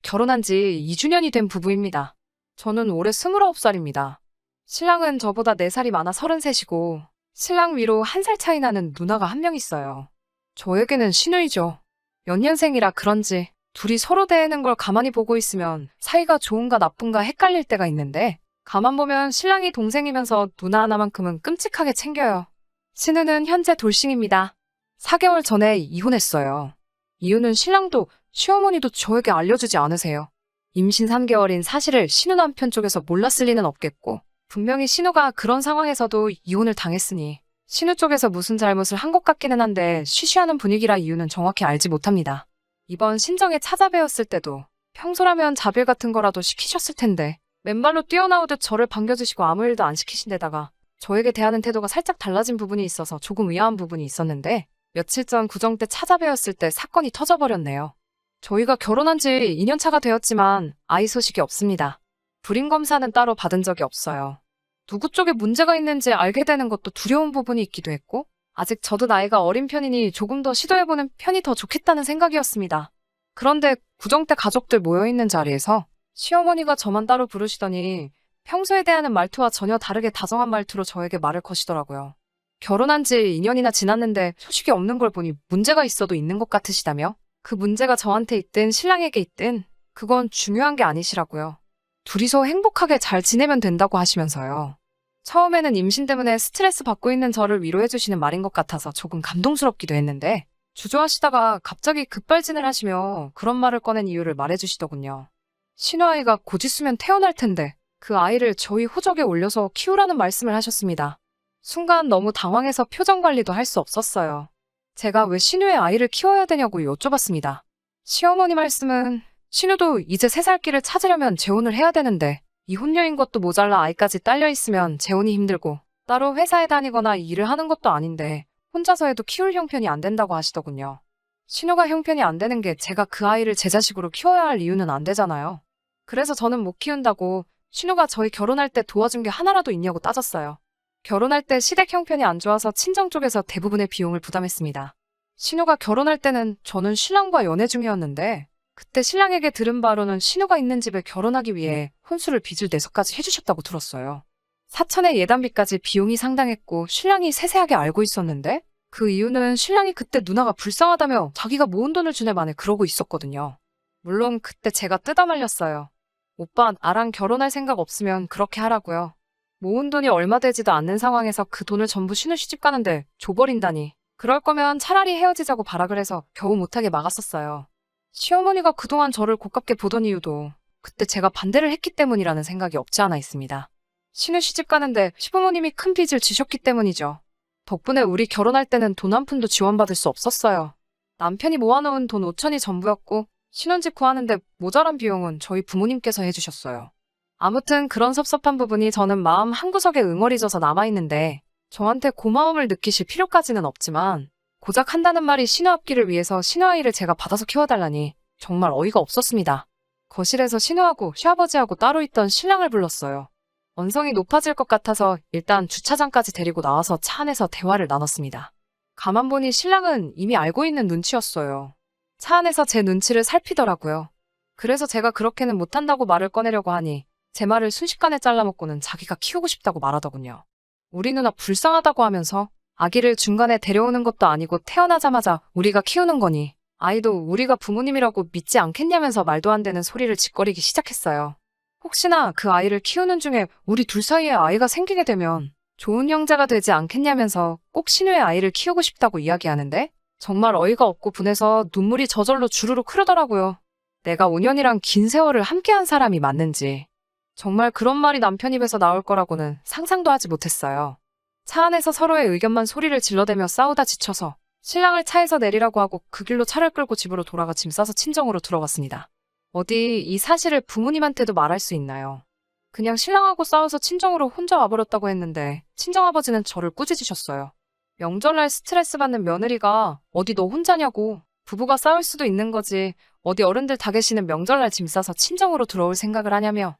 결혼한 지 2주년이 된 부부입니다. 저는 올해 29살입니다. 신랑은 저보다 4살이 많아 33이고 신랑 위로 1살 차이 나는 누나가 한 명 있어요. 저에게는 시누이죠. 연년생이라 그런지 둘이 서로 대하는 걸 가만히 보고 있으면 사이가 좋은가 나쁜가 헷갈릴 때가 있는데 가만 보면 신랑이 동생이면서 누나 하나만큼은 끔찍하게 챙겨요. 신우는 현재 돌싱입니다. 4개월 전에 이혼했어요. 이유는 신랑도 시어머니도 저에게 알려주지 않으세요. 임신 3개월인 사실을 신우 남편 쪽에서 몰랐을 리는 없겠고 분명히 신우가 그런 상황에서도 이혼을 당했으니 신우 쪽에서 무슨 잘못을 한 것 같기는 한데 쉬쉬하는 분위기라 이유는 정확히 알지 못합니다. 이번 신정에 찾아뵈었을 때도 평소라면 자빌 같은 거라도 시키셨을 텐데 맨발로 뛰어나오듯 저를 반겨주시고 아무 일도 안 시키신 데다가 저에게 대하는 태도가 살짝 달라진 부분이 있어서 조금 의아한 부분이 있었는데 며칠 전 구정 때 찾아뵈었을 때 사건이 터져버렸네요. 저희가 결혼한 지 2년 차가 되었지만 아이 소식이 없습니다. 불임검사는 따로 받은 적이 없어요. 누구 쪽에 문제가 있는지 알게 되는 것도 두려운 부분이 있기도 했고 아직 저도 나이가 어린 편이니 조금 더 시도해보는 편이 더 좋겠다는 생각이었습니다. 그런데 구정 때 가족들 모여있는 자리에서 시어머니가 저만 따로 부르시더니 평소에 대하는 말투와 전혀 다르게 다정한 말투로 저에게 말을 거시더라고요. 결혼한 지 2년이나 지났는데 소식이 없는 걸 보니 문제가 있어도 있는 것 같으시다며? 그 문제가 저한테 있든 신랑에게 있든 그건 중요한 게 아니시라고요. 둘이서 행복하게 잘 지내면 된다고 하시면서요. 처음에는 임신 때문에 스트레스 받고 있는 저를 위로해주시는 말인 것 같아서 조금 감동스럽기도 했는데 주저하시다가 갑자기 급발진을 하시며 그런 말을 꺼낸 이유를 말해주시더군요. 신우아이가 곧 있으면 태어날 텐데 그 아이를 저희 호적에 올려서 키우라는 말씀을 하셨습니다. 순간 너무 당황해서 표정 관리도 할 수 없었어요. 제가 왜 신우의 아이를 키워야 되냐고 여쭤봤습니다. 시어머니 말씀은 신우도 이제 3살 끼를 찾으려면 재혼을 해야 되는데 이혼녀인 것도 모자라 아이까지 딸려 있으면 재혼이 힘들고 따로 회사에 다니거나 일을 하는 것도 아닌데 혼자서 해도 키울 형편이 안 된다고 하시더군요. 신우가 형편이 안 되는 게 제가 그 아이를 제 자식으로 키워야 할 이유는 안 되잖아요. 그래서 저는 못 키운다고 신우가 저희 결혼할 때 도와준 게 하나라도 있냐고 따졌어요. 결혼할 때 시댁 형편이 안 좋아서 친정 쪽에서 대부분의 비용을 부담했습니다. 신우가 결혼할 때는 저는 신랑과 연애 중이었는데 그때 신랑에게 들은 바로는 신우가 있는 집에 결혼하기 위해 혼수를 빚을 내서까지 해주셨다고 들었어요. 사천의 예단비까지 비용이 상당했고 신랑이 세세하게 알고 있었는데 그 이유는 신랑이 그때 누나가 불쌍하다며 자기가 모은 돈을 주네 만에 그러고 있었거든요. 물론 그때 제가 뜯어말렸어요. 오빠 나랑 결혼할 생각 없으면 그렇게 하라고요. 모은 돈이 얼마 되지도 않는 상황에서 그 돈을 전부 신우 시집 가는데 줘버린다니. 그럴 거면 차라리 헤어지자고 발악을 해서 겨우 못하게 막았었어요. 시어머니가 그동안 저를 고깝게 보던 이유도 그때 제가 반대를 했기 때문이라는 생각이 없지 않아 있습니다. 신우 시집 가는데 시부모님이 큰 빚을 지셨기 때문이죠. 덕분에 우리 결혼할 때는 돈 한 푼도 지원받을 수 없었어요. 남편이 모아놓은 돈 5천이 전부였고 신혼집 구하는데 모자란 비용은 저희 부모님께서 해주셨어요. 아무튼 그런 섭섭한 부분이 저는 마음 한구석에 응어리져서 남아있는데 저한테 고마움을 느끼실 필요까지는 없지만 고작 한다는 말이 신우 앞길을 위해서 신우아이를 제가 받아서 키워달라니 정말 어이가 없었습니다. 거실에서 신우하고 시아버지하고 따로 있던 신랑을 불렀어요. 언성이 높아질 것 같아서 일단 주차장까지 데리고 나와서 차 안에서 대화를 나눴습니다. 가만 보니 신랑은 이미 알고 있는 눈치였어요. 차 안에서 제 눈치를 살피더라고요. 그래서 제가 그렇게는 못한다고 말을 꺼내려고 하니 제 말을 순식간에 잘라먹고는 자기가 키우고 싶다고 말하더군요. 우리 누나 불쌍하다고 하면서 아기를 중간에 데려오는 것도 아니고 태어나자마자 우리가 키우는 거니 아이도 우리가 부모님이라고 믿지 않겠냐면서 말도 안 되는 소리를 짓거리기 시작했어요. 혹시나 그 아이를 키우는 중에 우리 둘 사이에 아이가 생기게 되면 좋은 형제가 되지 않겠냐면서 꼭 신우의 아이를 키우고 싶다고 이야기하는데 정말 어이가 없고 분해서 눈물이 저절로 주르륵 흐르더라고요. 내가 5년이란 긴 세월을 함께한 사람이 맞는지 정말 그런 말이 남편 입에서 나올 거라고는 상상도 하지 못했어요. 차 안에서 서로의 의견만 소리를 질러대며 싸우다 지쳐서 신랑을 차에서 내리라고 하고 그 길로 차를 끌고 집으로 돌아가 짐 싸서 친정으로 들어갔습니다. 어디 이 사실을 부모님한테도 말할 수 있나요? 그냥 신랑하고 싸워서 친정으로 혼자 와버렸다고 했는데 친정아버지는 저를 꾸짖으셨어요. 명절날 스트레스 받는 며느리가 어디 너 혼자냐고. 부부가 싸울 수도 있는 거지. 어디 어른들 다 계시는 명절날 짐 싸서 친정으로 들어올 생각을 하냐며.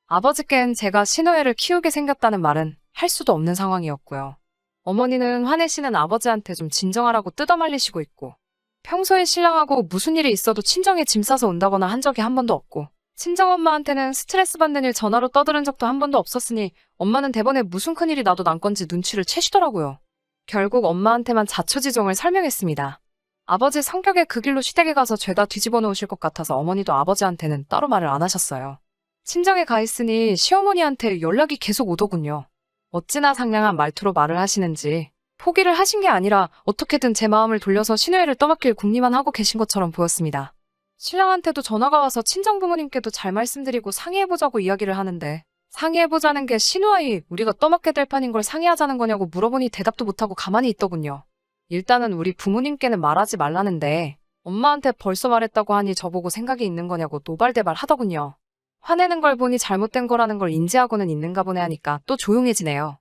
아버지께는 제가 신우애를 키우게 생겼다는 말은 할 수도 없는 상황이었고요. 어머니는 화내시는 아버지한테 좀 진정하라고 뜯어말리시고 있고 평소에 신랑하고 무슨 일이 있어도 친정에 짐 싸서 온다거나 한 적이 한 번도 없고, 친정엄마한테는 스트레스 받는 일 전화로 떠들은 적도 한 번도 없었으니 엄마는 대번에 무슨 큰일이 나도 난 건지 눈치를 채시더라고요. 결국 엄마한테만 자초지종을 설명했습니다. 아버지 성격에 그 길로 시댁에 가서 죄다 뒤집어 놓으실 것 같아서 어머니도 아버지한테는 따로 말을 안 하셨어요. 친정에 가 있으니 시어머니한테 연락이 계속 오더군요. 어찌나 상냥한 말투로 말을 하시는지 포기를 하신 게 아니라 어떻게든 제 마음을 돌려서 신우애를 떠맡길 궁리만 하고 계신 것처럼 보였습니다. 신랑한테도 전화가 와서 친정 부모님께도 잘 말씀드리고 상의해보자고 이야기를 하는데, 상의해보자는 게 신우아이 우리가 떠맡게 될 판인 걸 상의하자는 거냐고 물어보니 대답도 못하고 가만히 있더군요. 일단은 우리 부모님께는 말하지 말라는데 엄마한테 벌써 말했다고 하니 저보고 생각이 있는 거냐고 노발대발 하더군요. 화내는 걸 보니 잘못된 거라는 걸 인지하고는 있는가 보네 하니까 또 조용해지네요.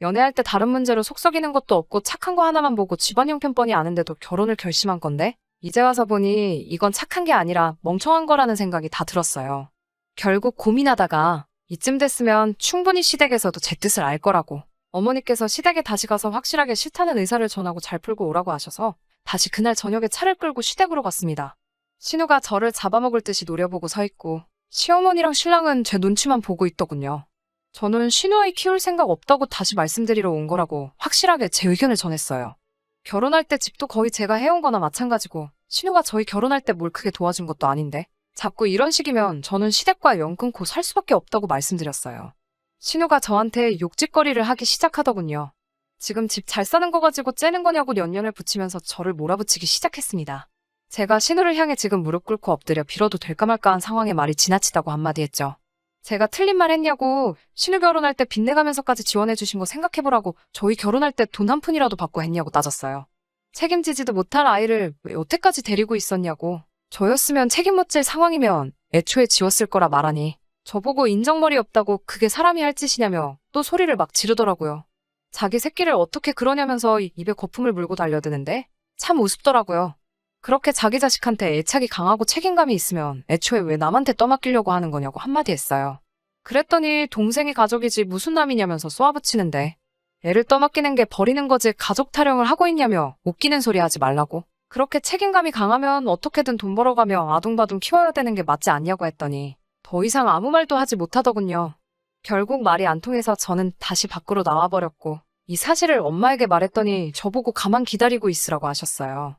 연애할 때 다른 문제로 속썩이는 것도 없고 착한 거 하나만 보고 집안 형편 뻔히 아는데도 결혼을 결심한 건데, 이제 와서 보니 이건 착한 게 아니라 멍청한 거라는 생각이 다 들었어요. 결국 고민하다가 이쯤 됐으면 충분히 시댁에서도 제 뜻을 알 거라고, 어머니께서 시댁에 다시 가서 확실하게 싫다는 의사를 전하고 잘 풀고 오라고 하셔서 다시 그날 저녁에 차를 끌고 시댁으로 갔습니다. 신우가 저를 잡아먹을 듯이 노려보고 서 있고 시어머니랑 신랑은 제 눈치만 보고 있더군요. 저는 신우아이 키울 생각 없다고 다시 말씀드리러 온 거라고 확실하게 제 의견을 전했어요. 결혼할 때 집도 거의 제가 해온 거나 마찬가지고 신우가 저희 결혼할 때 뭘 크게 도와준 것도 아닌데 자꾸 이런 식이면 저는 시댁과 연 끊고 살 수밖에 없다고 말씀드렸어요. 신우가 저한테 욕짓거리를 하기 시작하더군요. 지금 집 잘 사는 거 가지고 째는 거냐고 연연을 붙이면서 저를 몰아붙이기 시작했습니다. 제가 신우를 향해 지금 무릎 꿇고 엎드려 빌어도 될까 말까한 상황에 말이 지나치다고 한마디 했죠. 제가 틀린 말 했냐고, 신우 결혼할 때 빚내가면서까지 지원해 주신 거 생각해보라고, 저희 결혼할 때 돈 한 푼이라도 받고 했냐고 따졌어요. 책임지지도 못할 아이를 왜 여태까지 데리고 있었냐고, 저였으면 책임 못 질 상황이면 애초에 지웠을 거라 말하니 저보고 인정머리 없다고 그게 사람이 할 짓이냐며 또 소리를 막 지르더라고요. 자기 새끼를 어떻게 그러냐면서 입에 거품을 물고 달려드는데 참 우습더라고요. 그렇게 자기 자식한테 애착이 강하고 책임감이 있으면 애초에 왜 남한테 떠맡기려고 하는 거냐고 한마디 했어요. 그랬더니 동생이 가족이지 무슨 남이냐면서 쏘아붙이는데, 애를 떠맡기는 게 버리는 거지 가족 타령을 하고 있냐며 웃기는 소리 하지 말라고, 그렇게 책임감이 강하면 어떻게든 돈 벌어가며 아둥바둥 키워야 되는 게 맞지 않냐고 했더니 더 이상 아무 말도 하지 못하더군요. 결국 말이 안 통해서 저는 다시 밖으로 나와버렸고 이 사실을 엄마에게 말했더니 저보고 가만 기다리고 있으라고 하셨어요.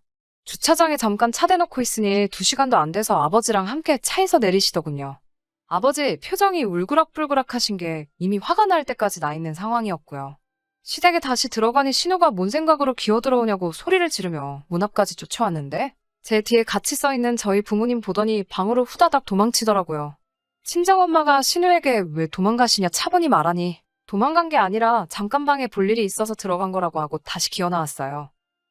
주차장에 잠깐 차 대놓고 있으니 2시간도 안 돼서 아버지랑 함께 차에서 내리시더군요. 아버지 표정이 울그락불그락 하신 게 이미 화가 날 때까지 나 있는 상황이었고요. 시댁에 다시 들어가니 신우가 뭔 생각으로 기어들어오냐고 소리를 지르며 문 앞까지 쫓아왔는데 제 뒤에 같이 써있는 저희 부모님 보더니 방으로 후다닥 도망치더라고요. 친정엄마가 신우에게 왜 도망가시냐 차분히 말하니 도망간 게 아니라 잠깐 방에 볼 일이 있어서 들어간 거라고 하고 다시 기어나왔어요.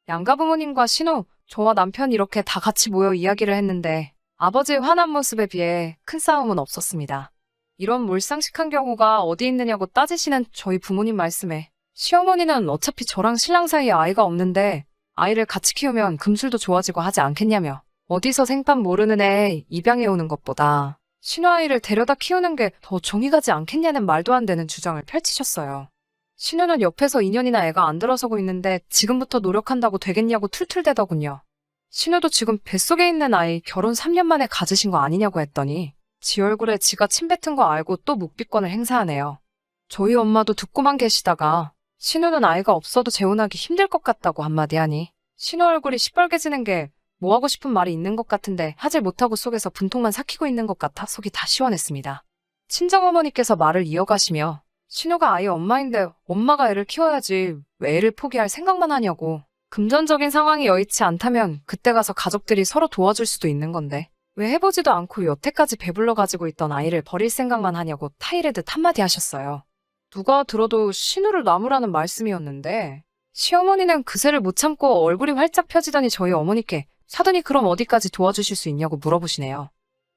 양가 부모님과 신우, 저와 남편 이렇게 다 같이 모여 이야기를 했는데 아버지의 화난 모습에 비해 큰 싸움은 없었습니다. 이런 몰상식한 경우가 어디 있느냐고 따지시는 저희 부모님 말씀에 시어머니는 어차피 저랑 신랑 사이에 아이가 없는데 아이를 같이 키우면 금술도 좋아지고 하지 않겠냐며, 어디서 생판 모르는 애 입양해 오는 것보다 신우아이를 데려다 키우는 게 더 정이 가지 않겠냐는 말도 안 되는 주장을 펼치셨어요. 신우는 옆에서 2년이나 애가 안 들어서고 있는데 지금부터 노력한다고 되겠냐고 툴툴대더군요. 신우도 지금 뱃속에 있는 아이 결혼 3년 만에 가지신 거 아니냐고 했더니 지 얼굴에 지가 침 뱉은 거 알고 또 묵비권을 행사하네요. 저희 엄마도 듣고만 계시다가 신우는 아이가 없어도 재혼하기 힘들 것 같다고 한마디 하니 신우 얼굴이 시뻘개지는 게 뭐 하고 싶은 말이 있는 것 같은데 하질 못하고 속에서 분통만 삭히고 있는 것 같아 속이 다 시원했습니다. 친정어머니께서 말을 이어가시며 신우가 아이 엄마인데 엄마가 애를 키워야지 왜 애를 포기할 생각만 하냐고, 금전적인 상황이 여의치 않다면 그때 가서 가족들이 서로 도와줄 수도 있는 건데 왜 해보지도 않고 여태까지 배불러 가지고 있던 아이를 버릴 생각만 하냐고 타이레듯 한마디 하셨어요. 누가 들어도 신우를 나무라는 말씀이었는데 시어머니는 그새를 못 참고 얼굴이 활짝 펴지더니 저희 어머니께 사돈이 그럼 어디까지 도와주실 수 있냐고 물어보시네요.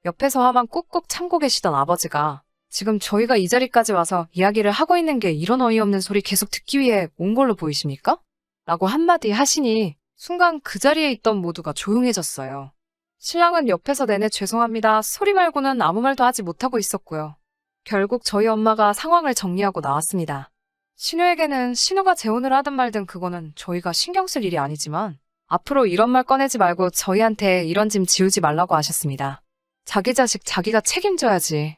옆에서 화만 꾹꾹 참고 계시던 아버지가 지금 저희가 이 자리까지 와서 이야기를 하고 있는 게 이런 어이없는 소리 계속 듣기 위해 온 걸로 보이십니까? 라고 한마디 하시니 순간 그 자리에 있던 모두가 조용해졌어요. 신랑은 옆에서 내내 죄송합니다 소리 말고는 아무 말도 하지 못하고 있었고요. 결국 저희 엄마가 상황을 정리하고 나왔습니다. 신우에게는 신우가 재혼을 하든 말든 그거는 저희가 신경 쓸 일이 아니지만 앞으로 이런 말 꺼내지 말고 저희한테 이런 짐 지우지 말라고 하셨습니다. 자기 자식 자기가 책임져야지.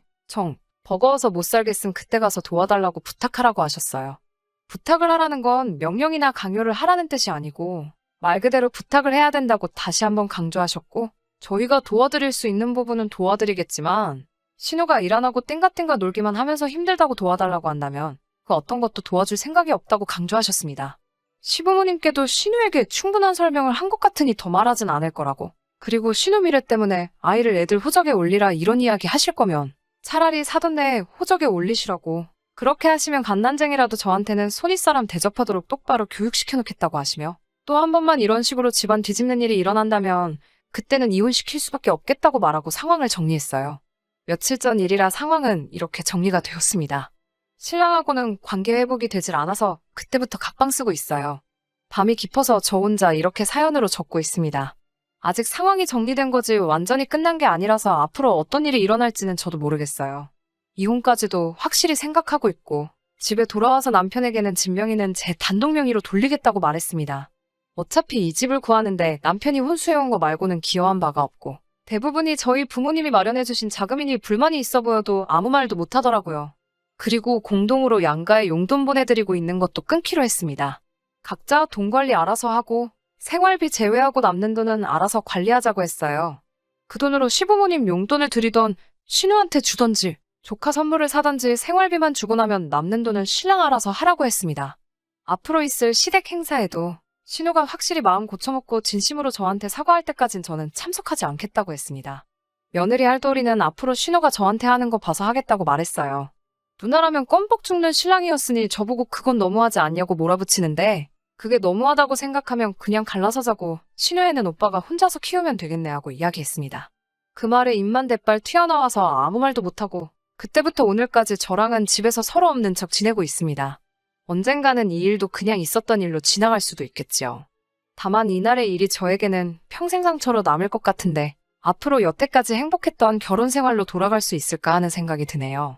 버거워서 못 살겠음 그때 가서 도와달라고 부탁하라고 하셨어요. 부탁을 하라는 건 명령이나 강요를 하라는 뜻이 아니고 말 그대로 부탁을 해야 된다고 다시 한번 강조하셨고 저희가 도와드릴 수 있는 부분은 도와드리겠지만 신우가 일 안 하고 땡가땡가 놀기만 하면서 힘들다고 도와달라고 한다면 그 어떤 것도 도와줄 생각이 없다고 강조하셨습니다. 시부모님께도 신우에게 충분한 설명을 한 것 같으니 더 말하진 않을 거라고. 그리고 신우 미래 때문에 아이를 애들 호적에 올리라 이런 이야기 하실 거면 차라리 사돈 내에 호적에 올리시라고. 그렇게 하시면 갓난쟁이라도 저한테는 손윗사람 대접하도록 똑바로 교육시켜놓겠다고 하시며 또 한 번만 이런 식으로 집안 뒤집는 일이 일어난다면 그때는 이혼시킬 수밖에 없겠다고 말하고 상황을 정리했어요. 며칠 전 일이라 상황은 이렇게 정리가 되었습니다. 신랑하고는 관계 회복이 되질 않아서 그때부터 각방 쓰고 있어요. 밤이 깊어서 저 혼자 이렇게 사연으로 적고 있습니다. 아직 상황이 정리된 거지 완전히 끝난 게 아니라서 앞으로 어떤 일이 일어날지는 저도 모르겠어요. 이혼까지도 확실히 생각하고 있고 집에 돌아와서 남편에게는 집 명의는 제 단독 명의로 돌리겠다고 말했습니다. 어차피 이 집을 구하는데 남편이 혼수해온 거 말고는 기여한 바가 없고 대부분이 저희 부모님이 마련해주신 자금이니 불만이 있어 보여도 아무 말도 못하더라고요. 그리고 공동으로 양가에 용돈 보내드리고 있는 것도 끊기로 했습니다. 각자 돈 관리 알아서 하고 생활비 제외하고 남는 돈은 알아서 관리하자고 했어요. 그 돈으로 시부모님 용돈을 드리던 신우한테 주던지 조카 선물을 사던지 생활비만 주고 나면 남는 돈은 신랑 알아서 하라고 했습니다. 앞으로 있을 시댁 행사에도 신우가 확실히 마음 고쳐먹고 진심으로 저한테 사과할 때까진 저는 참석하지 않겠다고 했습니다. 며느리 할도리는 앞으로 신우가 저한테 하는 거 봐서 하겠다고 말했어요. 누나라면 껌뻑 죽는 신랑이었으니 저보고 그건 너무하지 않냐고 몰아붙이는데 그게 너무하다고 생각하면 그냥 갈라서 자고 신우애는 오빠가 혼자서 키우면 되겠네 하고 이야기했습니다. 그 말에 입만 대빨 튀어나와서 아무 말도 못하고 그때부터 오늘까지 저랑은 집에서 서로 없는 척 지내고 있습니다. 언젠가는 이 일도 그냥 있었던 일로 지나갈 수도 있겠지요. 다만 이날의 일이 저에게는 평생 상처로 남을 것 같은데 앞으로 여태까지 행복했던 결혼 생활로 돌아갈 수 있을까 하는 생각이 드네요.